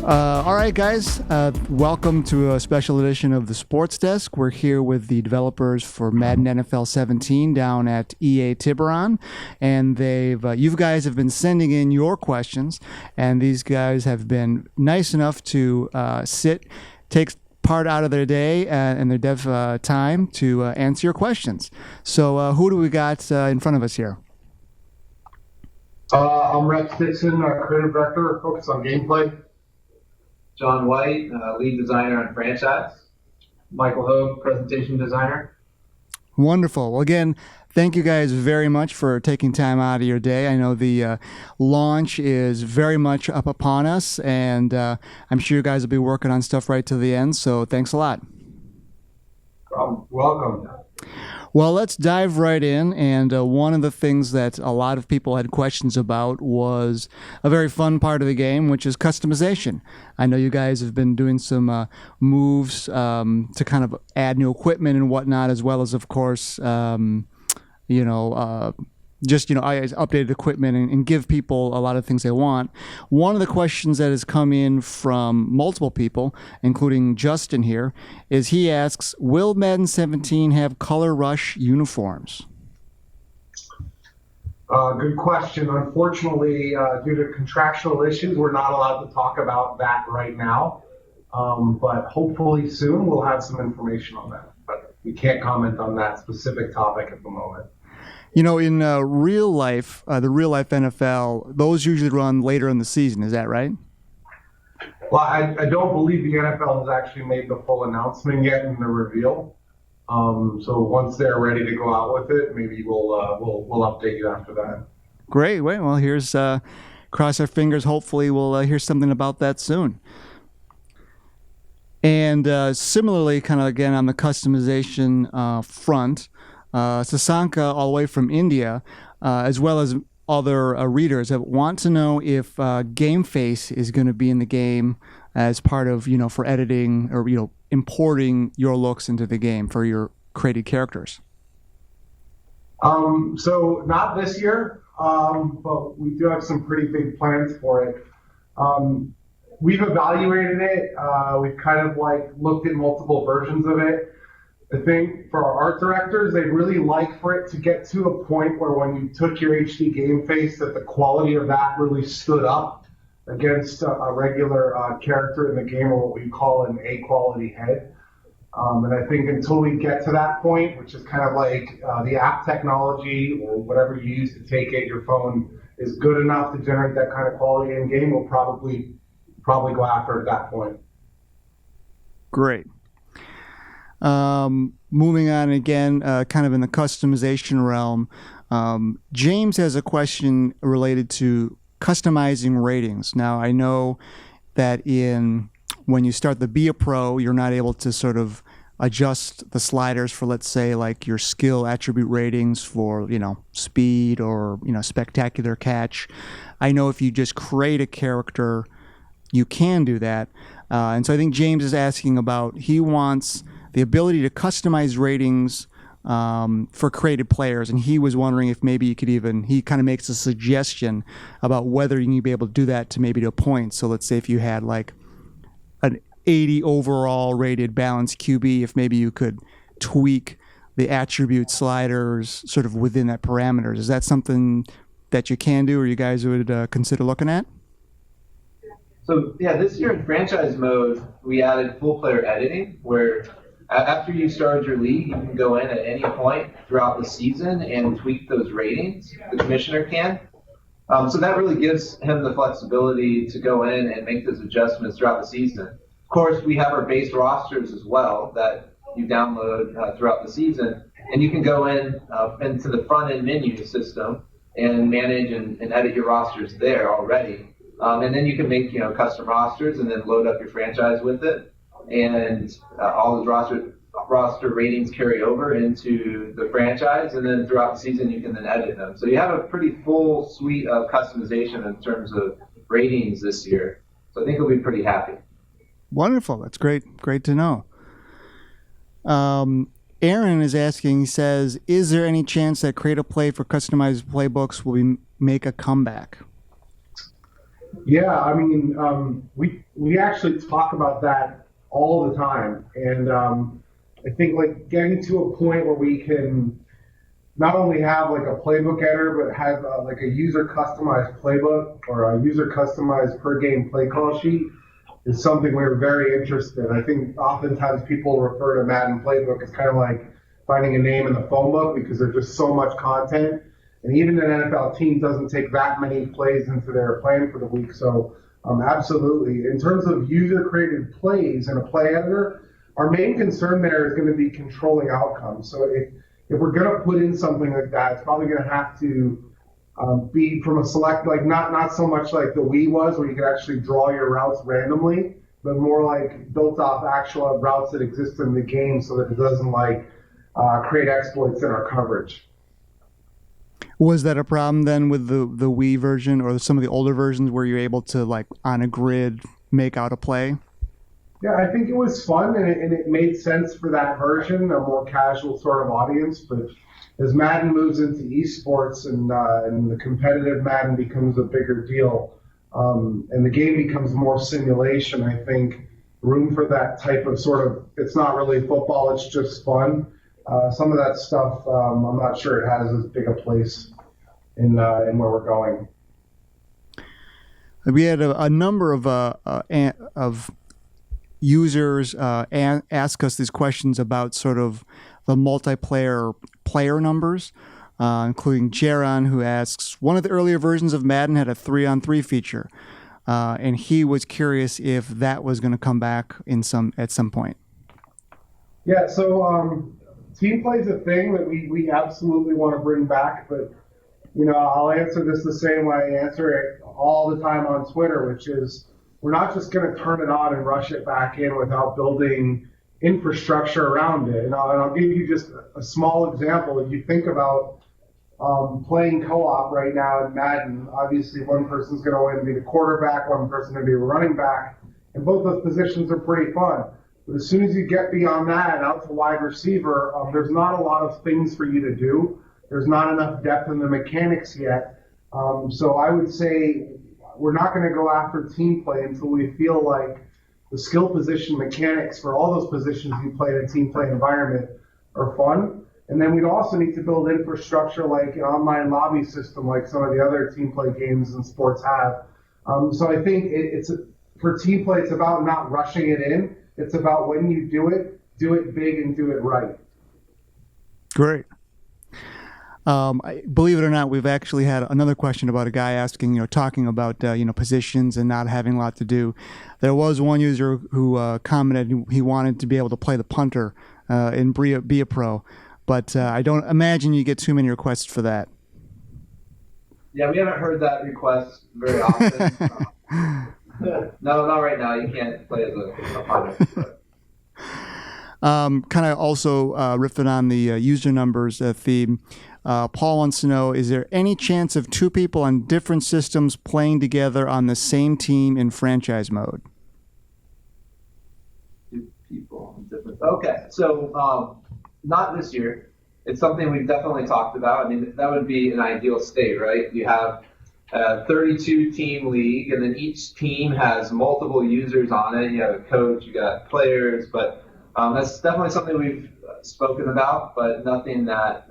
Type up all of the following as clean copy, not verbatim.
All right, guys. Welcome to a special edition of the Sports Desk. We're here with the developers for Madden NFL 17 down at EA Tiburon, and you guys have been sending in your questions, and these guys have been nice enough to take part out of their day and their dev time to answer your questions. So, who do we got in front of us here? I'm Rex Dixon, creative director, focused on gameplay. John White, lead designer on franchise. Michael Hogue, presentation designer. Wonderful. Well, again, thank you guys very much for taking time out of your day. I know the launch is very much up upon us, and I'm sure you guys will be working on stuff right to the end, so thanks a lot. Welcome. Well, let's dive right in, and one of the things that a lot of people had questions about was a very fun part of the game, which is customization. I know you guys have been doing some moves to kind of add new equipment and whatnot, as well as, of course, updated equipment and give people a lot of things they want. One of the questions that has come in from multiple people, including Justin here, is he asks, will Madden 17 have color rush uniforms? Good question. Unfortunately, due to contractual issues, we're not allowed to talk about that right now. But hopefully soon we'll have some information on that. But we can't comment on that specific topic at the moment. You know, in real life, the real life NFL, those usually run later in the season. Is that right? Well, I don't believe the NFL has actually made the full announcement yet in the reveal. So once they're ready to go out with it, maybe we'll update you after that. Great. Well, here's cross our fingers. Hopefully, we'll hear something about that soon. And similarly, kind of again on the customization front. Sasanka, all the way from India, as well as other readers, want to know if Game Face is going to be in the game as part of, for editing or, importing your looks into the game for your created characters. So not this year, but we do have some pretty big plans for it. We've evaluated it. We've kind of looked at multiple versions of it. I think for our art directors, they'd really like for it to get to a point where when you took your HD game face, that the quality of that really stood up against a regular character in the game, or what we call an A-quality head. And I think until we get to that point, which is kind of like the app technology or whatever you use to take it, your phone is good enough to generate that kind of quality in game, we'll probably go after at that point. Great. Moving on again, kind of in the customization realm, James has a question related to customizing ratings. Now, I know that when you start the Be a Pro, you're not able to sort of adjust the sliders for, let's say, like your skill attribute ratings for, speed or, spectacular catch. I know if you just create a character, you can do that. And so I think James is asking about, he wants the ability to customize ratings for created players, and he was wondering if maybe you could he kind of makes a suggestion about whether you can be able to do that to a point. So let's say if you had like an 80 overall rated balanced QB, if maybe you could tweak the attribute sliders sort of within that parameters. Is that something that you can do or you guys would consider looking at? So yeah, this year in franchise mode, we added full player editing, where after you start your league, you can go in at any point throughout the season and tweak those ratings. The commissioner can. So that really gives him the flexibility to go in and make those adjustments throughout the season. Of course, we have our base rosters as well that you download throughout the season, and you can go into the front end menu system and manage and edit your rosters there already. And then you can make custom rosters and then load up your franchise with it. And all those roster ratings carry over into the franchise, and then throughout the season you can then edit them. So you have a pretty full suite of customization in terms of ratings this year. So I think you'll be pretty happy. Wonderful. That's great to know. Aaron is asking, he says, is there any chance that Create a Play for customized playbooks will make a comeback? Yeah, I mean, we actually talk about that all the time, and I think like getting to a point where we can not only have like a playbook editor, but have like a user customized playbook or a user customized per game play call sheet is something we're very interested in. I think oftentimes people refer to Madden playbook as kind of like finding a name in the phone book because there's just so much content. And even an NFL team doesn't take that many plays into their plan for the week. So absolutely. In terms of user created plays in a play editor, our main concern there is going to be controlling outcomes. So if we're going to put in something like that, it's probably going to have to be from a select, like not so much like the Wii was, where you could actually draw your routes randomly, but more like built off actual routes that exist in the game, so that it doesn't like create exploits in our coverage. Was that a problem then with the Wii version or some of the older versions where you're able to, like, on a grid, make out a play? Yeah, I think it was fun, and it made sense for that version, a more casual sort of audience. But as Madden moves into esports and the competitive Madden becomes a bigger deal, and the game becomes more simulation, I think room for that type of sort of, it's not really football, it's just fun. Some of that stuff, I'm not sure it has as big a place in where we're going. We had a number of users ask us these questions about sort of the multiplayer player numbers, including Jaron, who asks, one of the earlier versions of Madden had a 3-on-3 feature, and he was curious if that was going to come back at some point. Yeah, so team play is a thing that we absolutely want to bring back, but I'll answer this the same way I answer it all the time on Twitter, which is we're not just going to turn it on and rush it back in without building infrastructure around it. And I'll give you just a small example. If you think about playing co-op right now in Madden, obviously one person's going to win and be the quarterback, one person's going to be a running back, and both those positions are pretty fun. But as soon as you get beyond that and out to wide receiver, there's not a lot of things for you to do. There's not enough depth in the mechanics yet. So I would say we're not going to go after team play until we feel like the skill position mechanics for all those positions you play in a team play environment are fun. And then we'd also need to build infrastructure like an online lobby system like some of the other team play games and sports have. So I think for team play, it's about not rushing it in. It's about when you do it big and do it right. Great. Believe it or not, we've actually had another question about a guy asking, talking about, positions and not having a lot to do. There was one user who commented he wanted to be able to play the punter in Be a Pro, but I don't imagine you get too many requests for that. Yeah, we haven't heard that request very often. No, not right now. You can't play as a punter. Kind of also riffing on the user numbers theme. Paul wants to know, is there any chance of two people on different systems playing together on the same team in franchise mode? Two people on different. Okay, so not this year. It's something we've definitely talked about. I mean, that would be an ideal state, right? You have a 32-team league, and then each team has multiple users on it. You have a coach, you got players, but that's definitely something we've spoken about, but nothing that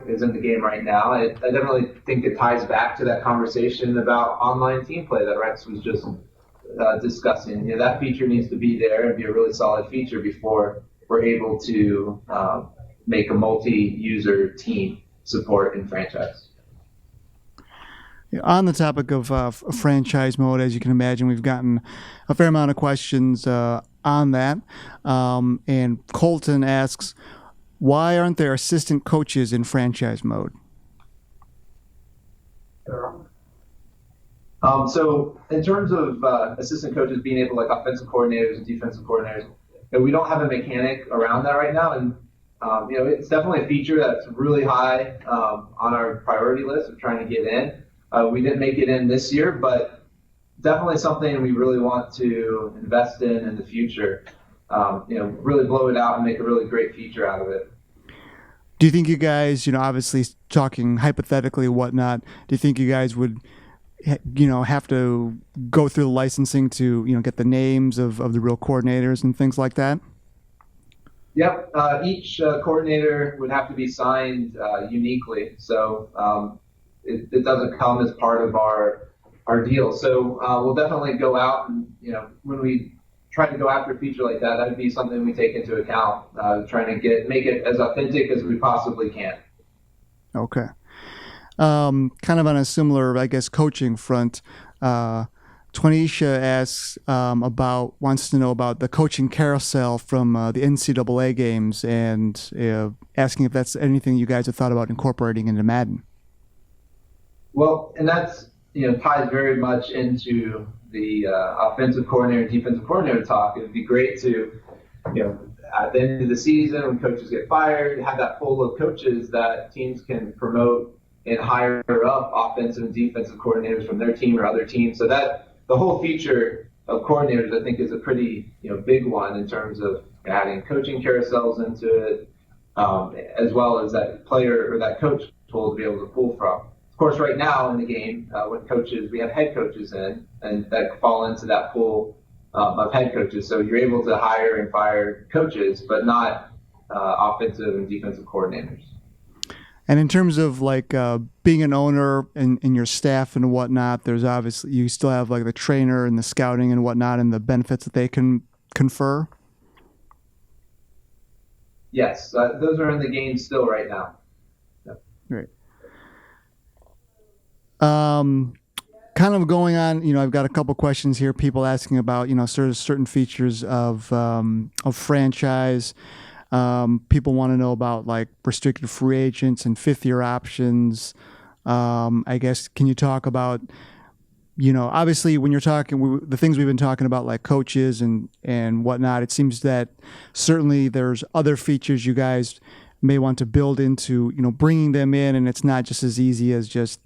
is in the game right now. I definitely think it ties back to that conversation about online team play that Rex was just discussing. That feature needs to be there and be a really solid feature before we're able to make a multi-user team support in franchise. On the topic of franchise mode, as you can imagine, we've gotten a fair amount of questions on that. And Colton asks, why aren't there assistant coaches in franchise mode? So in terms of assistant coaches being able, like offensive coordinators and defensive coordinators, we don't have a mechanic around that right now. And it's definitely a feature that's really high on our priority list of trying to get in. We didn't make it in this year, but definitely something we really want to invest in the future. Really blow it out and make a really great feature out of it. Do you think you guys, obviously talking hypothetically whatnot, do you think you guys would have to go through the licensing to get the names of the real coordinators and things like that? Yep. Each coordinator would have to be signed uniquely, so it doesn't come as part of our deal. So we'll definitely go out and when we try to go after a feature like that, that would be something we take into account, trying to make it as authentic as we possibly can. Okay. Kind of on a similar, I guess, coaching front, Twanisha wants to know about the coaching carousel from the NCAA games and asking if that's anything you guys have thought about incorporating into Madden. Well, and that's ties very much into the offensive coordinator, defensive coordinator talk. It'd be great to, at the end of the season when coaches get fired, have that pool of coaches that teams can promote and hire up offensive and defensive coordinators from their team or other teams. So that the whole feature of coordinators, I think, is a pretty big one in terms of adding coaching carousels into it, as well as that player or that coach pool to be able to pull from. Of course, right now in the game, with coaches, we have head coaches in, and that fall into that pool of head coaches. So you're able to hire and fire coaches, but not offensive and defensive coordinators. And in terms of being an owner and your staff and whatnot, there's obviously, you still have the trainer and the scouting and whatnot and the benefits that they can confer? Yes, those are in the game still right now. Yep. Great. Kind of going on, I've got a couple questions here, people asking about, certain features of franchise. People want to know about restricted free agents and fifth-year options. I guess, can you talk about, obviously when you're talking, the things we've been talking about, like coaches and whatnot, it seems that certainly there's other features you guys may want to build into, bringing them in, and it's not just as easy as just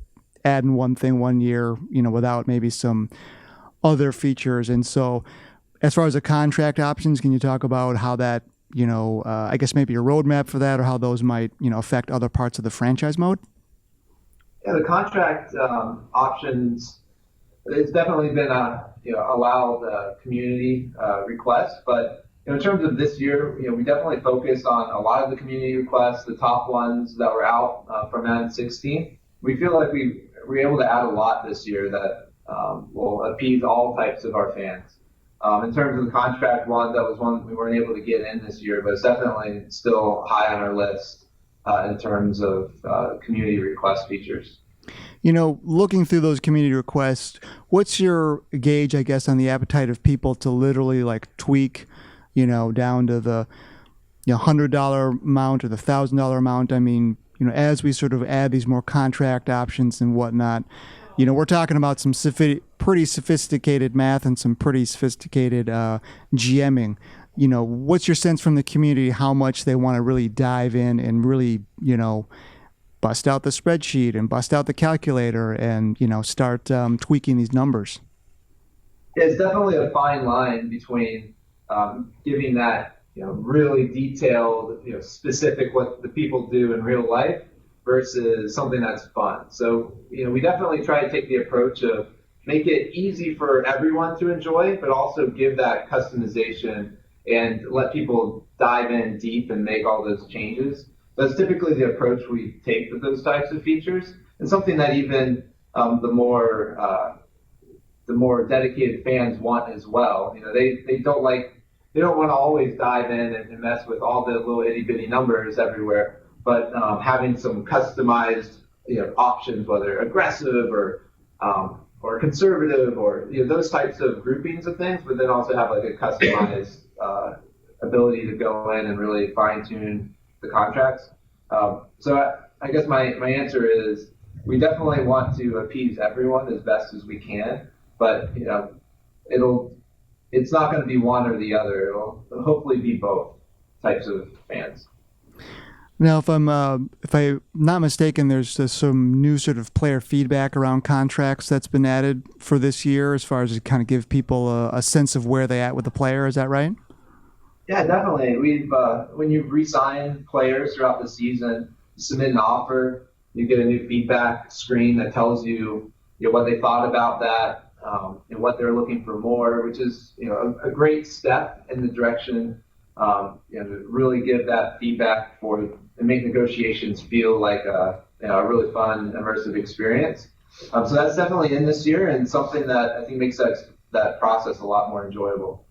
adding one thing one year, without maybe some other features. And so as far as the contract options, can you talk about how that, I guess maybe a roadmap for that, or how those might, affect other parts of the franchise mode? Yeah, the contract options, it's definitely been a allowed community request, but in terms of this year, we definitely focused on a lot of the community requests, the top ones that were out from Madden 16. We feel like we were able to add a lot this year that will appease all types of our fans. In terms of the contract one, that was one we weren't able to get in this year, but it's definitely still high on our list in terms of community request features. Looking through those community requests, what's your gauge, I guess, on the appetite of people to literally tweak, down to the $100 amount or the $1,000 amount? I mean, as we sort of add these more contract options and whatnot, we're talking about some pretty sophisticated math and some pretty sophisticated GMing. What's your sense from the community how much they want to really dive in and really, bust out the spreadsheet and bust out the calculator and, start tweaking these numbers? It's definitely a fine line between giving that really detailed, specific what the people do in real life versus something that's fun. So, we definitely try to take the approach of make it easy for everyone to enjoy, but also give that customization and let people dive in deep and make all those changes. That's typically the approach we take with those types of features, and something that even the more dedicated fans want as well. They don't want to always dive in and mess with all the little itty bitty numbers everywhere, but having some customized options, whether aggressive or conservative or those types of groupings of things, but then also have a customized ability to go in and really fine tune the contracts. So I guess my answer is we definitely want to appease everyone as best as we can, but it's not going to be one or the other. It'll hopefully be both types of fans. Now, if I'm not mistaken, there's some new sort of player feedback around contracts that's been added for this year, as far as to kind of give people a sense of where they at with the player. Is that right? Yeah, definitely. We've when you re-sign players throughout the season, you submit an offer, you get a new feedback screen that tells you what they thought about that, and what they're looking for more, which is a great step in the direction to really give that feedback and make negotiations feel like a really fun, immersive experience. So that's definitely in this year, and something that I think makes that process a lot more enjoyable.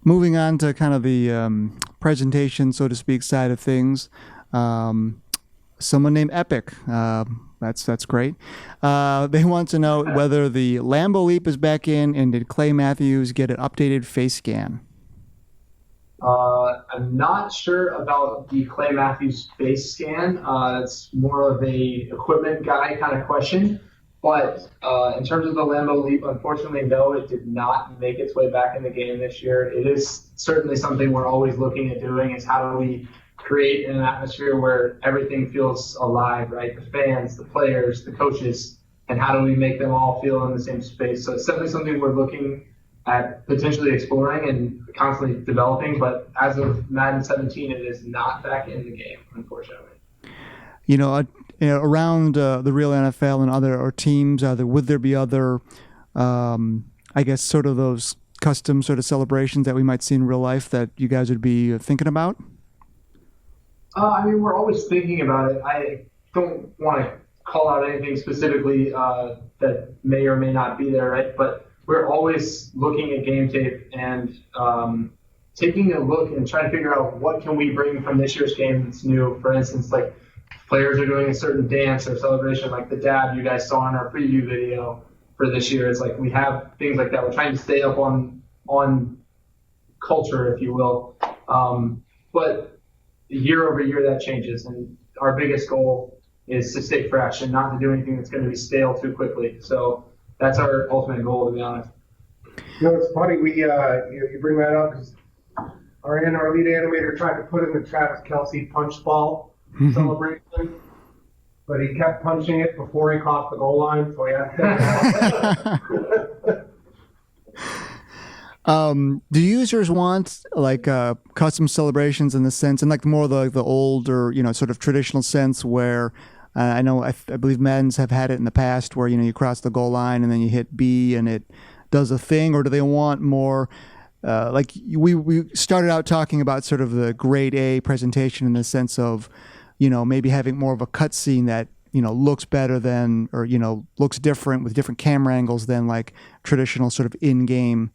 Moving on to kind of the presentation, so to speak, side of things. Someone named Epic. That's great. They want to know whether the Lambeau Leap is back in, and did Clay Matthews get an updated face scan? I'm not sure about the Clay Matthews face scan. It's more of a equipment guy kind of question. But in terms of the Lambeau Leap, unfortunately, no, it did not make its way back in the game this year. It is certainly something we're always looking at doing, is how do we create an atmosphere where everything feels alive, right? The fans, the players, the coaches, and how do we make them all feel in the same space? So it's definitely something we're looking at potentially exploring and constantly developing, but as of Madden 17, it is not back in the game, unfortunately. Around the real NFL and other teams, would there be other, I guess, sort of those custom sort of celebrations that we might see in real life that you guys would be thinking about? We're always thinking about it. I don't want to call out anything specifically that may or may not be there, right? But we're always looking at game tape and taking a look and trying to figure out what can we bring from this year's game that's new. For instance, like players are doing a certain dance or celebration, like the dab you guys saw in our preview video for this year. It's like we have things like that. We're trying to stay up on culture, if you will. But year over year that changes, and our biggest goal is to stay fresh and not to do anything that's going to be stale too quickly. So that's our ultimate goal, to be honest. It's funny you bring that up because our lead animator tried to put in the Travis Kelce punch ball celebration, but he kept punching it before he crossed the goal line, so he had to. Do users want like custom celebrations in the sense, and like more the old or sort of traditional sense where I believe Maddens have had it in the past where you cross the goal line and then you hit B and it does a thing, or do they want more like we started out talking about sort of the grade A presentation in the sense of maybe having more of a cutscene that looks better than, or looks different with different camera angles than like traditional sort of in-game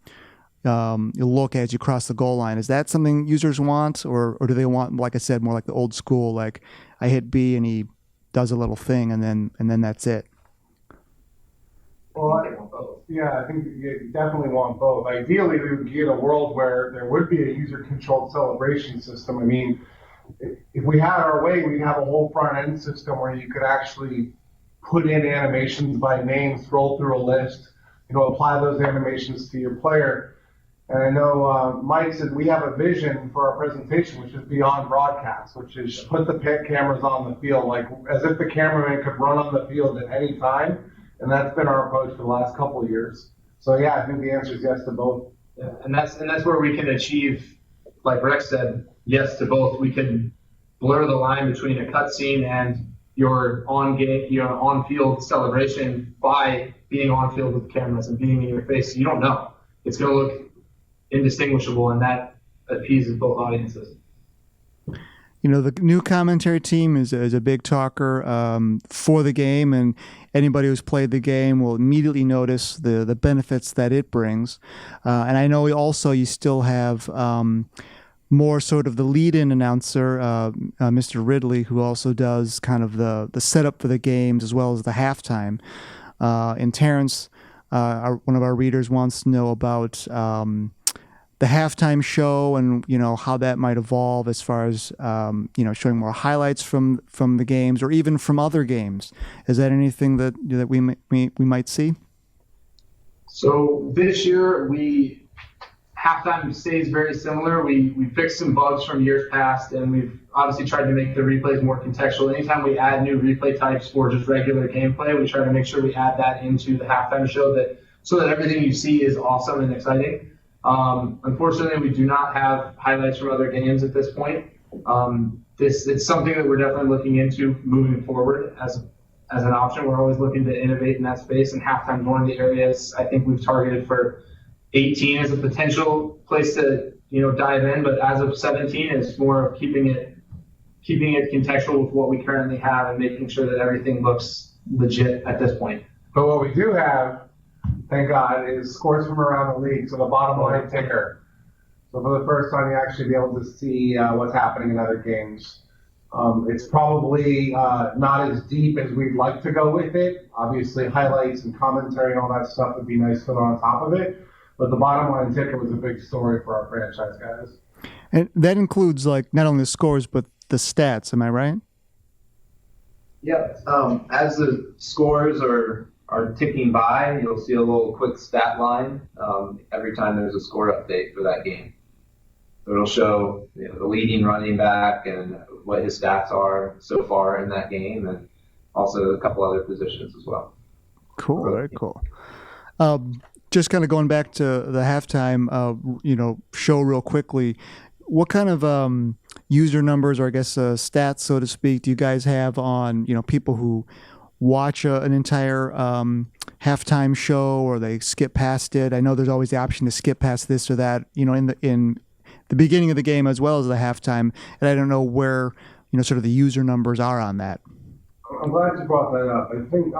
look as you cross the goal line. Is that something users want, or do they want, like I said, more like the old school, like I hit B and he does a little thing and then that's it? Well, I think you definitely want both. Ideally, we would get a world where there would be a user-controlled celebration system. I mean, if we had our way, we'd have a whole front-end system where you could actually put in animations by name, scroll through a list, apply those animations to your player. And I know Mike said we have a vision for our presentation, which is beyond broadcast, which is put the pit cameras on the field, like as if the cameraman could run on the field at any time. And that's been our approach for the last couple of years. So yeah, I think the answer is yes to both. Yeah, and that's where we can achieve, like Rex said, yes to both. We can blur the line between a cutscene and your on-field celebration by being on field with the cameras and being in your face. You don't know. It's going to look indistinguishable, and that appeases both audiences. The new commentary team is a big talker for the game, and anybody who's played the game will immediately notice the benefits that it brings. And I know you still have more sort of the lead-in announcer, Mr. Ridley, who also does kind of the setup for the games as well as the halftime. And Terrence, one of our readers, wants to know about the halftime show and how that might evolve as far as showing more highlights from the games or even from other games. Is that anything that we might see? So this year halftime stays very similar. We fixed some bugs from years past, and we've obviously tried to make the replays more contextual. Anytime we add new replay types or just regular gameplay, we try to make sure we add that into the halftime show so that everything you see is awesome and exciting. Unfortunately, we do not have highlights from other games at this point. It's something that we're definitely looking into moving forward. As as an option. We're always looking to innovate in that space, and halftime is one of the areas I think we've targeted for 18 as a potential place to dive in, but as of 17, it's more of keeping it contextual with what we currently have and making sure that everything looks legit at this point. But what we do have, thank God, is scores from around the league, so the bottom line ticker. So for the first time, you actually be able to see what's happening in other games. It's probably not as deep as we'd like to go with it. Obviously, highlights and commentary and all that stuff would be nice to put on top of it. But the bottom line ticker was a big story for our franchise guys. And that includes like not only the scores but the stats. Am I right? Yeah. As the scores are ticking by, you'll see a little quick stat line every time there's a score update for that game. So it'll show the leading running back and what his stats are so far in that game, and also a couple other positions as well. Cool. Very cool. Just kind of going back to the halftime, show real quickly. What kind of user numbers, or I guess stats, so to speak, do you guys have on people who watch an entire halftime show, or they skip past it? I know there's always the option to skip past this or that, in the beginning of the game as well as the halftime, and I don't know where sort of the user numbers are on that. I'm glad you brought that up. I think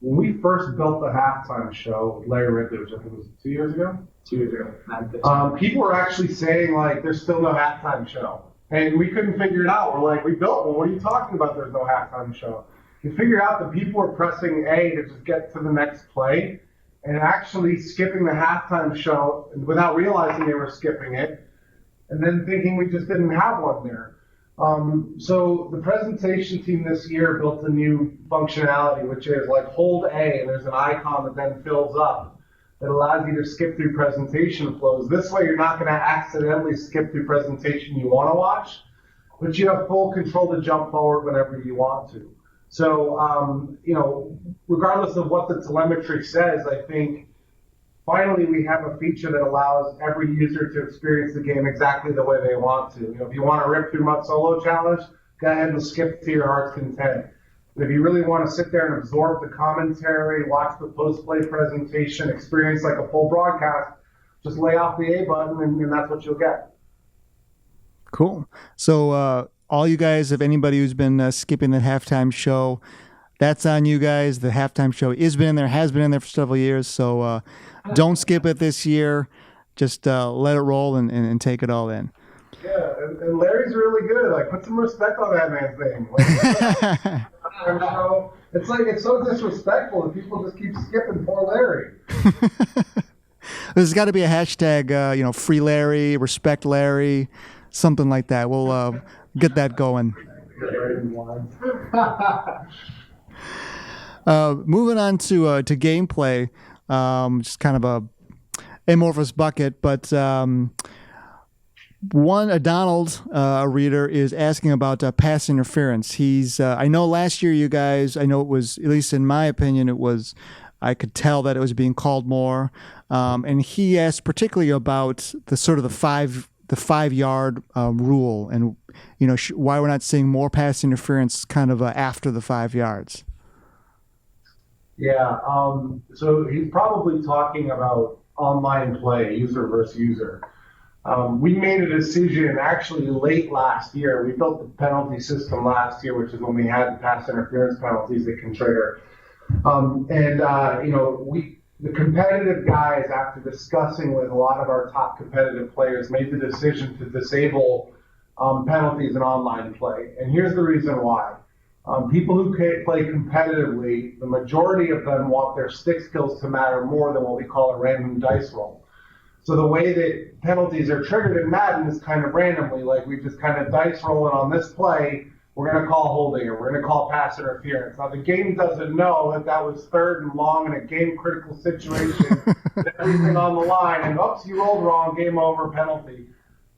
when we first built the halftime show with Larry Ridley, which I think was 2 years ago. 2 years ago. People were actually saying like, "There's still no halftime show," and we couldn't figure it out. We're like, "We built one. What are you talking about? There's no halftime show." We figured out that people were pressing A to just get to the next play, and actually skipping the halftime show without realizing they were skipping it, and then thinking we just didn't have one there. So the presentation team this year built a new functionality, which is like hold A, and there's an icon that then fills up that allows you to skip through presentation flows. This way you're not going to accidentally skip through presentation you want to watch, but you have full control to jump forward whenever you want to. So, regardless of what the telemetry says, I think finally we have a feature that allows every user to experience the game exactly the way they want to. If you want to rip through Mud Solo Challenge, go ahead and skip to your heart's content. But if you really want to sit there and absorb the commentary, watch the post-play presentation, experience like a full broadcast, just lay off the A button and that's what you'll get. Cool. So all you guys, if anybody who's been skipping the halftime show, that's on you guys. The halftime show has been in there for several years. So don't skip it this year. Just let it roll and take it all in. Yeah, and Larry's really good. Like, put some respect on that man's name. Like, it's so disrespectful that people just keep skipping poor Larry. There's got to be a hashtag, free Larry, respect Larry, something like that. We'll get that going. Moving on to gameplay, just kind of a amorphous bucket, but Donald, a reader, is asking about pass interference. He's I know last year you guys, I know it was, at least in my opinion, I could tell that it was being called more, and he asked particularly about the sort of the 5 yard rule, and why we're not seeing more pass interference kind of after the 5 yards. Yeah, so he's probably talking about online play, user versus user. We made a decision actually late last year. We built the penalty system last year, which is when we had pass interference penalties that can trigger. The competitive guys, after discussing with a lot of our top competitive players, made the decision to disable penalties in online play. And here's the reason why. People who play competitively, the majority of them want their stick skills to matter more than what we call a random dice roll. So the way that penalties are triggered in Madden is kind of randomly, like we just kind of dice rolling on this play, we're going to call holding or we're going to call pass interference. Now the game doesn't know that was 3rd and long in a game critical situation, everything on the line, and oops, you rolled wrong, game over, penalty.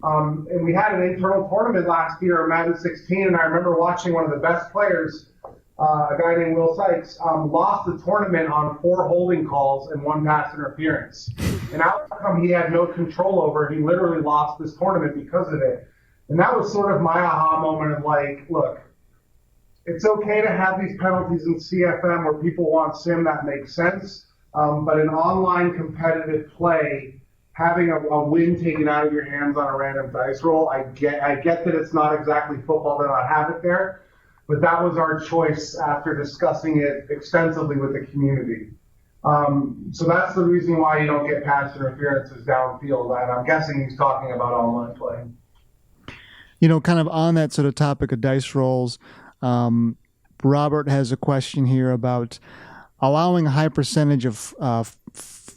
And we had an internal tournament last year in Madden 16, and I remember watching one of the best players, a guy named Will Sykes, lost the tournament on 4 holding calls and 1 pass interference. An outcome he had no control over. He literally lost this tournament because of it. And that was sort of my aha moment of like, look, it's okay to have these penalties in CFM where people want sim, that makes sense. But in online competitive play, having a win taken out of your hands on a random dice roll, I get that it's not exactly football to not have it there, but that was our choice after discussing it extensively with the community. So that's the reason why you don't get pass interferences downfield, and I'm guessing he's talking about online play. Kind of on that sort of topic of dice rolls, Robert has a question here about allowing a high percentage of,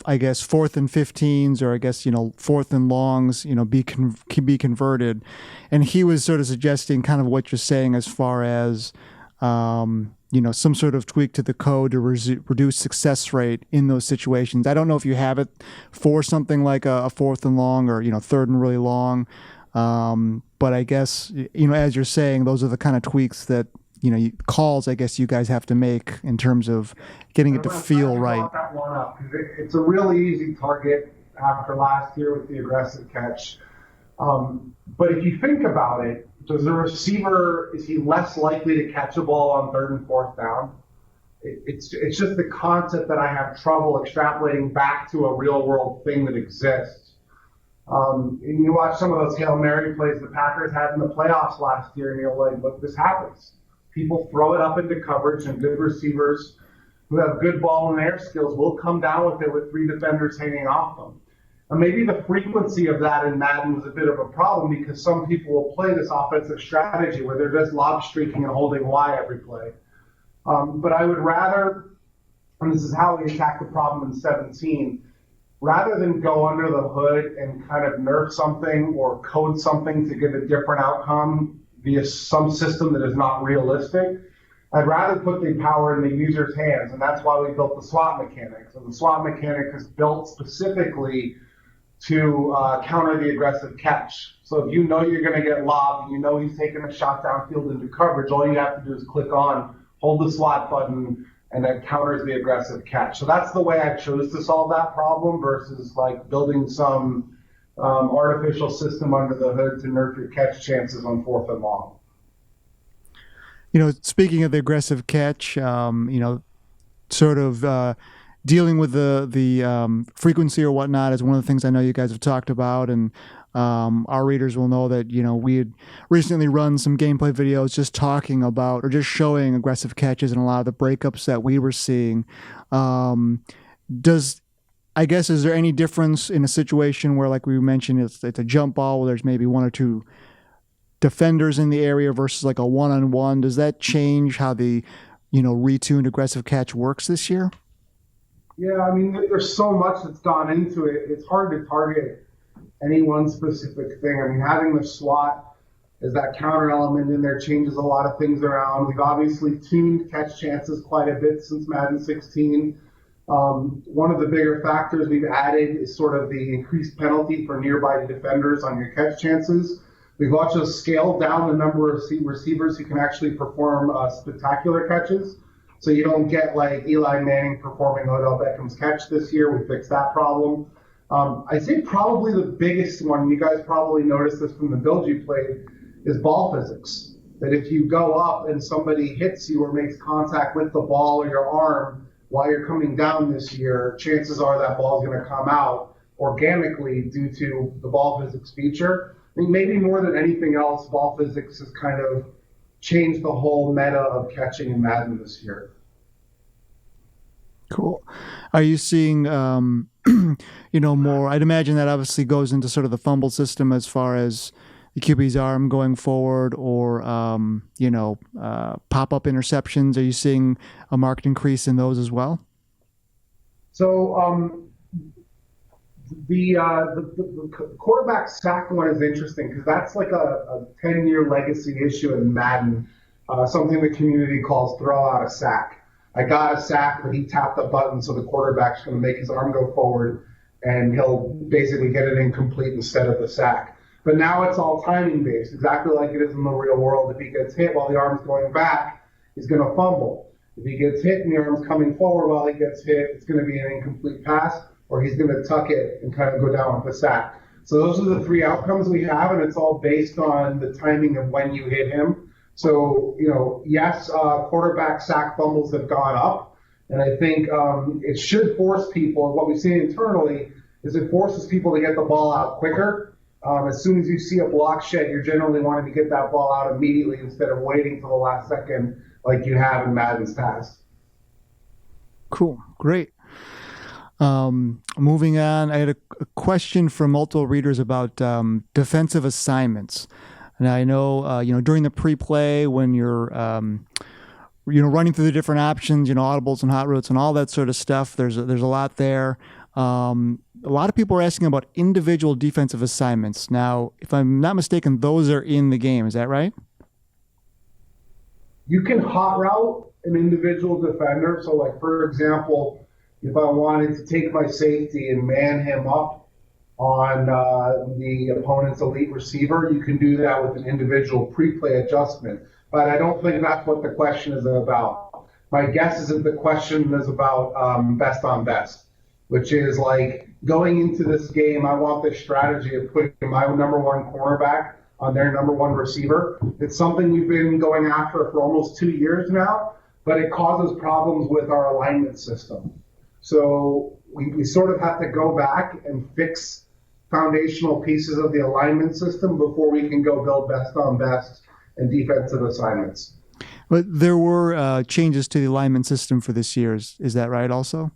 I guess, 4th and 15s, or I guess, 4th and longs, be converted. And he was sort of suggesting kind of what you're saying as far as, some sort of tweak to the code to reduce success rate in those situations. I don't know if you have it for something like a 4th and long or, 3rd and really long. But I guess, as you're saying, those are the kind of tweaks that, calls, I guess, you guys have to make in terms of getting it to feel right. That one up, 'cause it's a really easy target after last year with the aggressive catch. But if you think about it, does the receiver, is he less likely to catch a ball on 3rd and 4th down? It's just the concept that I have trouble extrapolating back to a real world thing that exists. And you watch some of those Hail Mary plays the Packers had in the playoffs last year, and you're like, look, this happens. People throw it up into coverage, and good receivers who have good ball and air skills will come down with it with 3 defenders hanging off them. And maybe the frequency of that in Madden was a bit of a problem because some people will play this offensive strategy where they're just lob streaking and holding Y every play. But I would rather, and this is how we attack the problem in 17, rather than go under the hood and kind of nerf something or code something to get a different outcome via some system that is not realistic, I'd rather put the power in the user's hands, and that's why we built the SWAT mechanic. So the SWAT mechanic is built specifically to counter the aggressive catch. So if you know you're going to get lobbed, he's taking a shot downfield into coverage, all you have to do is click on, hold the SWAT button, and that counters the aggressive catch. So that's the way I chose to solve that problem versus like building some artificial system under the hood to nerf your catch chances on 4th and long. Speaking of the aggressive catch, sort of dealing with the frequency or whatnot is one of the things I know you guys have talked about, and our readers will know that we had recently run some gameplay videos just talking about or just showing aggressive catches and a lot of the breakups that we were seeing. Is there any difference in a situation where, like we mentioned, it's a jump ball where there's maybe 1 or 2 defenders in the area versus like a 1-on-1? Does that change how the retuned aggressive catch works this year? Yeah, I mean, there's so much that's gone into it. It's hard to target any one specific thing. I mean, having the SWAT as that counter element in there changes a lot of things around. We've obviously tuned catch chances quite a bit since Madden 16. One of the bigger factors we've added is sort of the increased penalty for nearby defenders on your catch chances. We've also scaled down the number of receivers who can actually perform spectacular catches. So you don't get like Eli Manning performing Odell Beckham's catch this year. We fixed that problem. I think probably the biggest one, you guys probably noticed this from the build you played, is ball physics. That if you go up and somebody hits you or makes contact with the ball or your arm while you're coming down this year, chances are that ball is going to come out organically due to the ball physics feature. I think maybe more than anything else, ball physics has kind of changed the whole meta of catching in Madden this year. Cool. Are you seeing, more? I'd imagine that obviously goes into sort of the fumble system as far as the QB's arm going forward, or pop-up interceptions. Are you seeing a marked increase in those as well? So the quarterback sack one is interesting because that's like a 10-year legacy issue in Madden, something the community calls throw out a sack. I got a sack, but he tapped the button, so the quarterback's going to make his arm go forward, and he'll basically get it incomplete instead of the sack. But now it's all timing-based, exactly like it is in the real world. If he gets hit while the arm's going back, he's going to fumble. If he gets hit and the arm's coming forward while he gets hit, it's going to be an incomplete pass, or he's going to tuck it and kind of go down with a sack. So those are the 3 outcomes we have, and it's all based on the timing of when you hit him. So, yes, quarterback sack fumbles have gone up. And I think it should force people, what we've seen internally is it forces people to get the ball out quicker. As soon as you see a block shed, you're generally wanting to get that ball out immediately instead of waiting till the last second like you have in Madden's past. Cool. Great. Moving on, I had a question from multiple readers about defensive assignments. And I know, during the pre-play when you're, running through the different options, audibles and hot routes and all that sort of stuff, there's a lot there. A lot of people are asking about individual defensive assignments. Now, if I'm not mistaken, those are in the game. Is that right? You can hot route an individual defender. So, like, for example, if I wanted to take my safety and man him up on the opponent's elite receiver, you can do that with an individual pre-play adjustment. But I don't think that's what the question is about. My guess is that the question is about best on best, which is like going into this game, I want this strategy of putting my number one cornerback on their number one receiver. It's something we've been going after for almost 2 years now, but it causes problems with our alignment system. So we sort of have to go back and fix foundational pieces of the alignment system before we can go build best on best and defensive assignments. But there were changes to the alignment system for this year. Is that right also?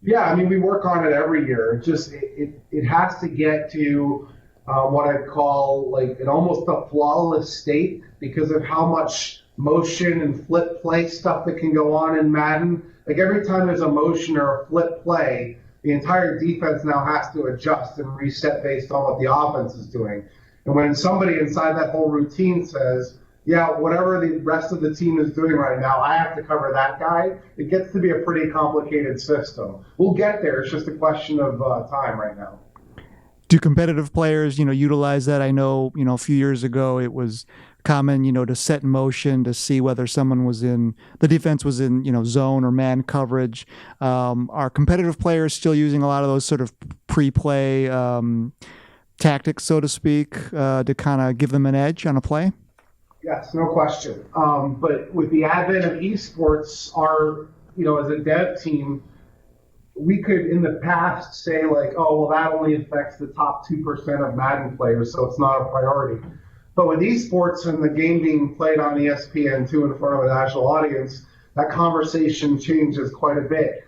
Yeah, I mean, we work on it every year. It has to get to what I'd call like an almost a flawless state because of how much motion and flip play stuff that can go on in Madden. Like every time there's a motion or a flip play, the entire defense now has to adjust and reset based on what the offense is doing. And when somebody inside that whole routine says, yeah, whatever the rest of the team is doing right now, I have to cover that guy, it gets to be a pretty complicated system. We'll get there. It's just a question of time right now. Do competitive players, utilize that? I know, a few years ago it was common, to set in motion to see whether someone was the defense was in, zone or man coverage. Are competitive players still using a lot of those sort of pre-play tactics, so to speak, to kind of give them an edge on a play? Yes, no question. But with the advent of esports, as a dev team, we could in the past say like, oh, well, that only affects the top 2% of Madden players, so it's not a priority. But with esports and the game being played on ESPN2 in front of a national audience, that conversation changes quite a bit.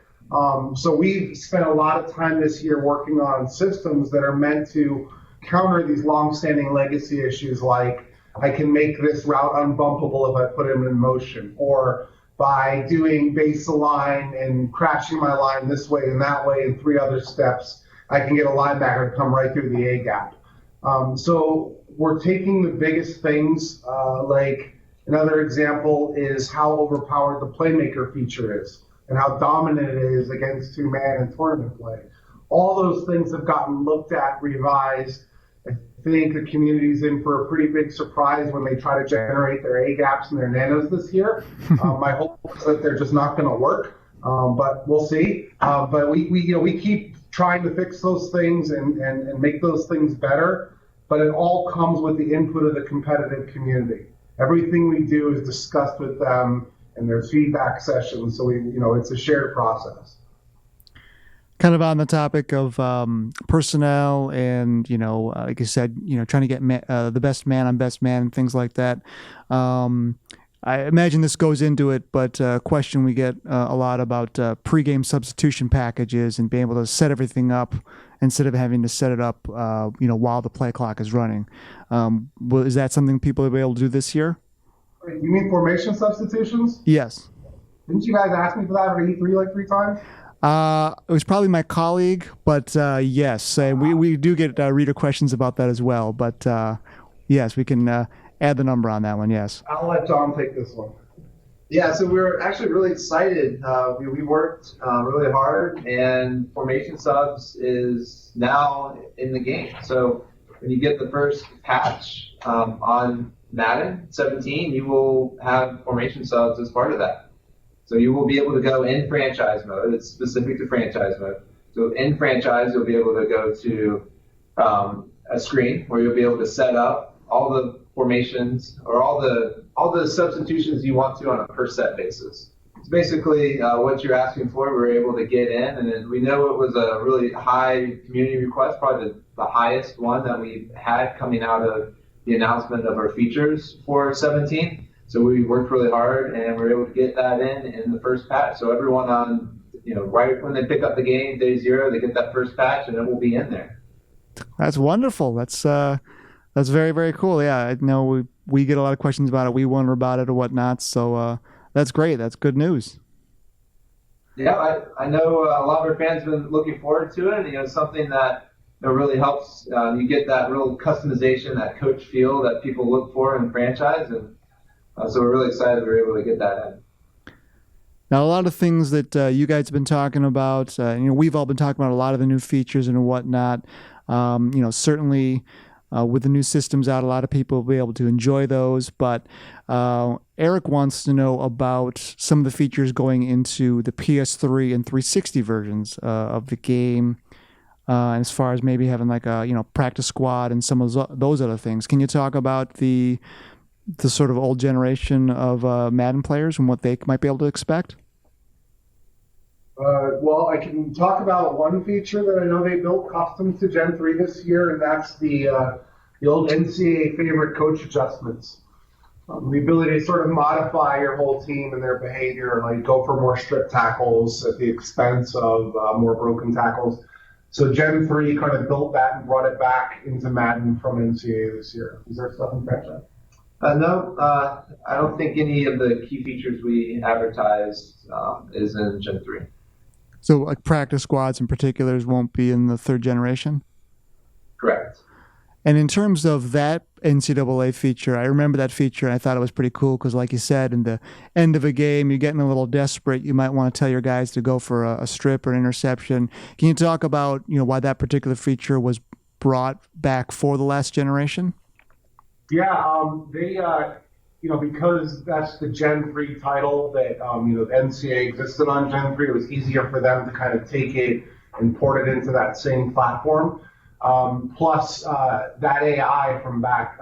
So we've spent a lot of time this year working on systems that are meant to counter these long-standing legacy issues like I can make this route unbumpable if I put him in motion, or by doing base align and crashing my line this way and that way in 3 other steps, I can get a linebacker to come right through the A gap. So we're taking the biggest things, like another example is how overpowered the playmaker feature is and how dominant it is against 2-man and tournament play. All those things have gotten looked at, revised. I think the community's in for a pretty big surprise when they try to generate their A gaps and their nanos this year. My hope is that they're just not going to work, but we'll see. But we keep trying to fix those things and make those things better. But it all comes with the input of the competitive community. Everything we do is discussed with them, and there's feedback sessions. So it's a shared process. Kind of on the topic of personnel and, like you said, trying to get the best man on best man and things like that. I imagine this goes into it, but a question we get a lot about pregame substitution packages and being able to set everything up instead of having to set it up, while the play clock is running. Is that something people will be able to do this year? You mean formation substitutions? Yes. Didn't you guys ask me for that at E3 like 3 times? It was probably my colleague, but yes, we do get reader questions about that as well. But yes, we can add the number on that one. Yes. I'll let John take this one. Yeah, so we're actually really excited. We worked really hard, and formation subs is now in the game. So when you get the first patch on Madden 17, you will have formation subs as part of that. So you will be able to go in franchise mode. It's specific to franchise mode. So in franchise, you'll be able to go to a screen where you'll be able to set up all the formations, or all the substitutions you want to on a per set basis. It's basically what you're asking for. We're able to get in, and then we know it was a really high community request, probably the highest one that we had coming out of the announcement of our features for 17. So we worked really hard, and we were able to get that in the first patch. So everyone on, right when they pick up the game, day 0, they get that first patch, and it will be in there. That's wonderful. That's very, very cool. Yeah, I know we get a lot of questions about it. We wonder about it or whatnot. So that's great. That's good news. Yeah, I know a lot of our fans have been looking forward to it. And, something that really helps. You get that real customization, that coach feel that people look for in franchise, and so we're really excited we're able to get that in. Now, a lot of things that you guys have been talking about, we've all been talking about a lot of the new features and whatnot. Certainly with the new systems out, a lot of people will be able to enjoy those. But Eric wants to know about some of the features going into the PS3 and 360 versions of the game. As far as maybe having like a practice squad and some of those other things. Can you talk about the sort of old generation of Madden players and what they might be able to expect? Well, I can talk about one feature that I know they built custom to Gen 3 this year, and that's the old NCAA favorite coach adjustments. The ability to sort of modify your whole team and their behavior, like go for more strip tackles at the expense of more broken tackles. So Gen 3 kind of built that and brought it back into Madden from NCAA this year. Is there stuff in franchise? No, I don't think any of the key features we advertised is in Gen 3. So like practice squads in particulars won't be in the 3rd generation? Correct. And in terms of that NCAA feature, I remember that feature and I thought it was pretty cool because like you said, in the end of a game, you're getting a little desperate. You might want to tell your guys to go for a strip or an interception. Can you talk about why that particular feature was brought back for the last generation? Yeah, they, because that's the Gen 3 title that, the NCAA existed on Gen 3, it was easier for them to kind of take it and port it into that same platform. Plus, that AI from back,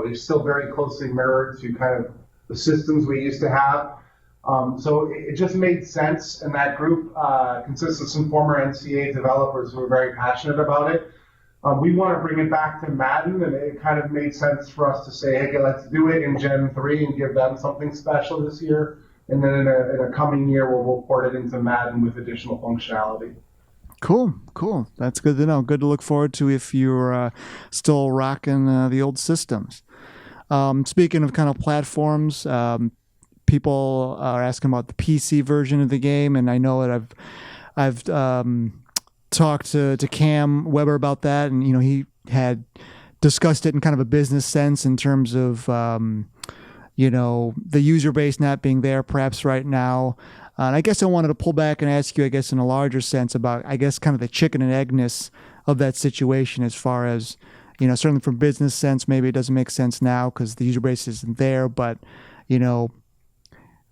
is still very closely mirrored to kind of the systems we used to have. So it just made sense, and that group consists of some former NCAA developers who are very passionate about it. We want to bring it back to Madden, and it kind of made sense for us to say, hey, let's do it in Gen 3 and give them something special this year. And then in a coming year, we'll port it into Madden with additional functionality. Cool. That's good to know. Good to look forward to if you're still rocking the old systems. Speaking of kind of platforms, people are asking about the PC version of the game, and I know that I've talked to Cam Weber about that, and he had discussed it in kind of a business sense in terms of the user base not being there perhaps right now. And I guess I wanted to pull back and ask you, I guess, in a larger sense about, I guess, kind of the chicken and eggness of that situation as far as, certainly from business sense, maybe it doesn't make sense now because the user base isn't there, but,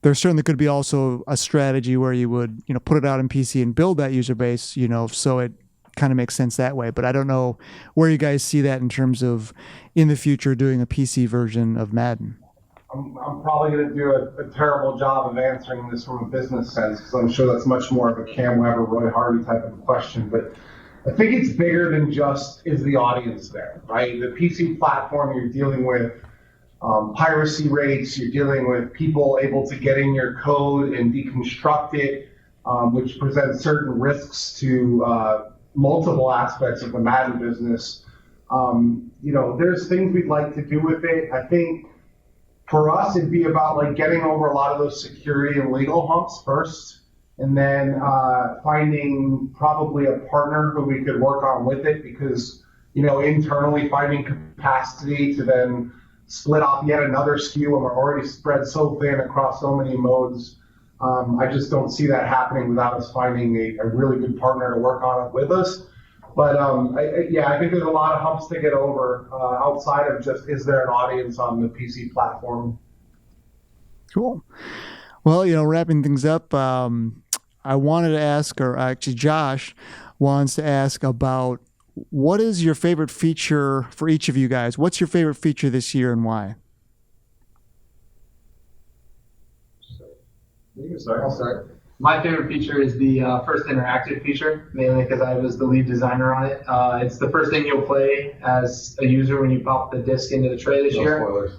there certainly could be also a strategy where you would, put it out in PC and build that user base, so it kind of makes sense that way. But I don't know where you guys see that in terms of in the future doing a PC version of Madden. I'm probably going to do a terrible job of answering this from a business sense because I'm sure that's much more of a Cam Weber, Roy Harvey type of question. But I think it's bigger than just is the audience there, right? The PC platform, you're dealing with piracy rates, you're dealing with people able to get in your code and deconstruct it, which presents certain risks to multiple aspects of the Madden business. There's things we'd like to do with it. I think for us, it'd be about like getting over a lot of those security and legal humps first, and then finding probably a partner who we could work on with it because, internally finding capacity to then split off yet another SKU when we're already spread so thin across so many modes. I just don't see that happening without us finding a really good partner to work on it with us. But I think there's a lot of humps to get over outside of just is there an audience on the PC platform. Cool. Well, wrapping things up, I wanted to ask, or actually Josh wants to ask about what is your favorite feature for each of you guys? What's your favorite feature this year and why? I'll start. My favorite feature is the first interactive feature, mainly because I was the lead designer on it. It's the first thing you'll play as a user when you pop the disc into the tray this year. Spoilers.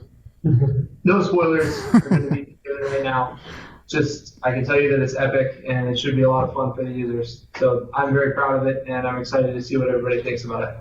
No spoilers. We're going to be doing it right now. Just, I can tell you that it's epic, and it should be a lot of fun for the users. So I'm very proud of it, and I'm excited to see what everybody thinks about it.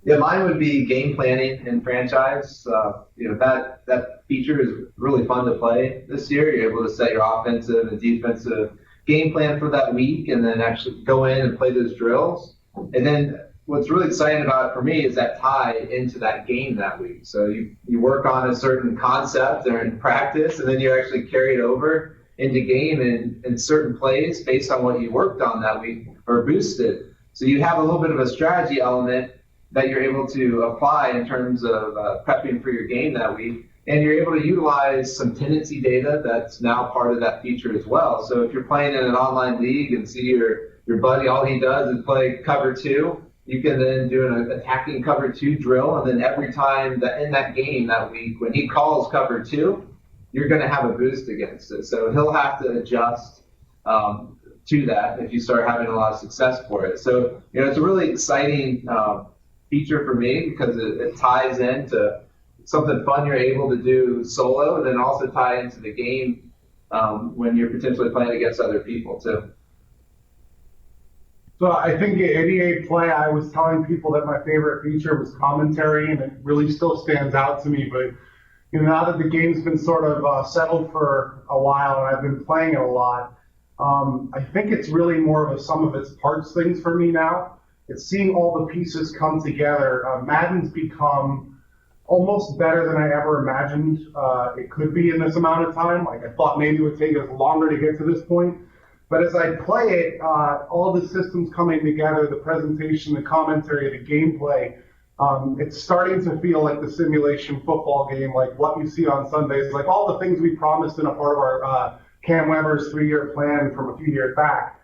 Yeah, mine would be game planning in franchise. That feature is really fun to play this year. You're able to set your offensive and defensive game plan for that week, and then actually go in and play those drills. And then what's really exciting about it for me is that tie into that game that week. So you work on a certain concept or in practice, and then you actually carry it over into game in certain plays based on what you worked on that week or boosted. So you have a little bit of a strategy element that you're able to apply in terms of prepping for your game that week. And you're able to utilize some tendency data that's now part of that feature as well. So if you're playing in an online league and see your buddy, all he does is play cover two, you can then do an attacking cover two drill. And then every time that in that game that week, when he calls cover two, you're going to have a boost against it. So he'll have to adjust to that if you start having a lot of success for it. So, it's a really exciting feature for me because it ties into something fun you're able to do solo, and then also tie into the game when you're potentially playing against other people too. So I think at EA Play, I was telling people that my favorite feature was commentary, and it really still stands out to me. But now that the game's been sort of settled for a while, and I've been playing it a lot, I think it's really more of a sum of its parts things for me now. It's seeing all the pieces come together. Madden's become almost better than I ever imagined it could be in this amount of time. Like, I thought maybe it would take us longer to get to this point. But as I play it, all the systems coming together, the presentation, the commentary, the gameplay, it's starting to feel like the simulation football game, like what you see on Sundays, like all the things we promised in a part of our Cam Weber's 3-year plan from a few years back.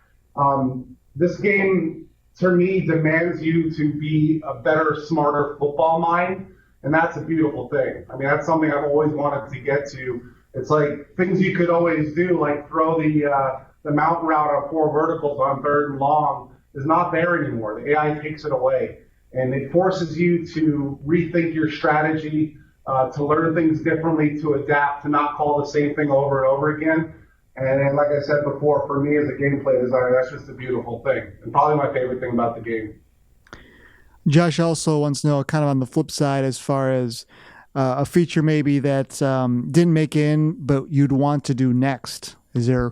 This game, to me, demands you to be a better, smarter football mind, and that's a beautiful thing. I mean, that's something I've always wanted to get to. It's like things you could always do, like throw the mountain route on 4 verticals on 3rd and long, is not there anymore. The AI takes it away, and it forces you to rethink your strategy, to learn things differently, to adapt, to not call the same thing over and over again. And like I said before, for me as a gameplay designer, that's just a beautiful thing, and probably my favorite thing about the game. Josh also wants to know, kind of on the flip side, as far as a feature maybe that didn't make in, but you'd want to do next. Is there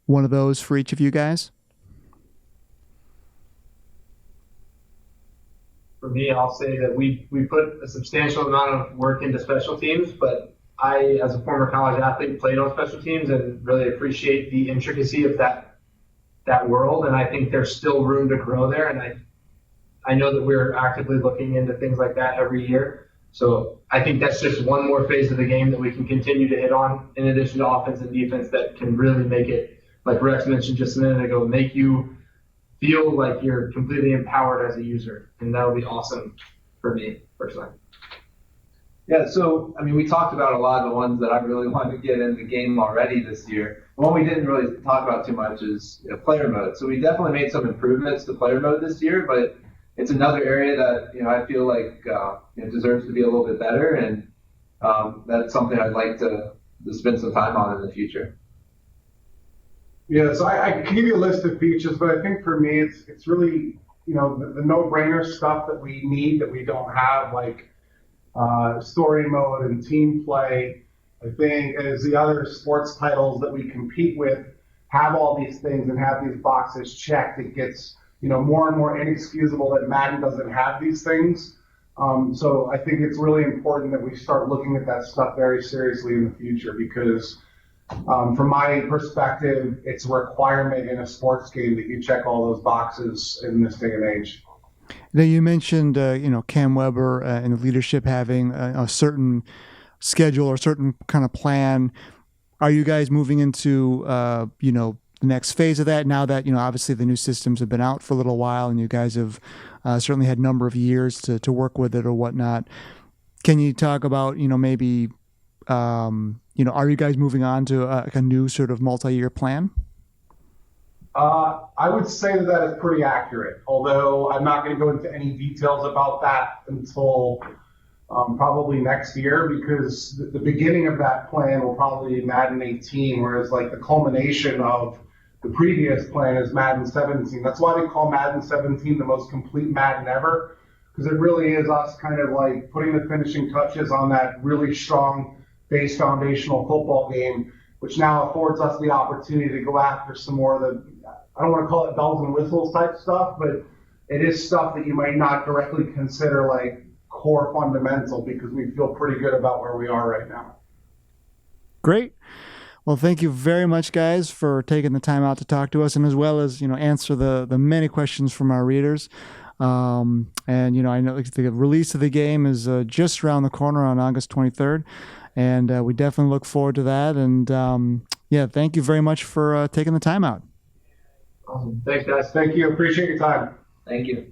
one of those for each of you guys? For me, I'll say that we put a substantial amount of work into special teams, but I, as a former college athlete, played on special teams and really appreciate the intricacy of that world. And I think there's still room to grow there. And I know that we're actively looking into things like that every year. So I think that's just one more phase of the game that we can continue to hit on, in addition to offense and defense, that can really make it, like Rex mentioned just a minute ago, make you feel like you're completely empowered as a user. And that would be awesome for me personally. Yeah, so, we talked about a lot of the ones that I really wanted to get in the game already this year. The one we didn't really talk about too much is player mode. So we definitely made some improvements to player mode this year, but it's another area that, I feel like deserves to be a little bit better, and that's something I'd like to spend some time on in the future. Yeah, so I can give you a list of features, but I think for me, it's really, the no-brainer stuff that we need that we don't have, like story mode and team play. I think as the other sports titles that we compete with have all these things and have these boxes checked, it gets more and more inexcusable that Madden doesn't have these things. So I think it's really important that we start looking at that stuff very seriously in the future, because from my perspective, it's a requirement in a sports game that you check all those boxes in this day and age. Now, you mentioned, Cam Weber and the leadership having a certain schedule or certain kind of plan. Are you guys moving into, the next phase of that, now that, obviously the new systems have been out for a little while and you guys have certainly had a number of years to work with it or whatnot. Can you talk about, maybe, are you guys moving on to a new sort of multi-year plan? I would say that is pretty accurate, although I'm not going to go into any details about that until probably next year, because the beginning of that plan will probably be Madden 18, whereas like the culmination of the previous plan is Madden 17. That's why they call Madden 17 the most complete Madden ever, because it really is us kind of like putting the finishing touches on that really strong base foundational football game, which now affords us the opportunity to go after some more of the, I don't want to call it bells and whistles type stuff, but it is stuff that you might not directly consider like core fundamental, because we feel pretty good about where we are right now. Great. Well, thank you very much, guys, for taking the time out to talk to us, and as well as, answer the many questions from our readers. And, I know the release of the game is just around the corner on August 23rd. And we definitely look forward to that. And thank you very much for taking the time out. Awesome. Thanks, guys. Thank you. Appreciate your time. Thank you.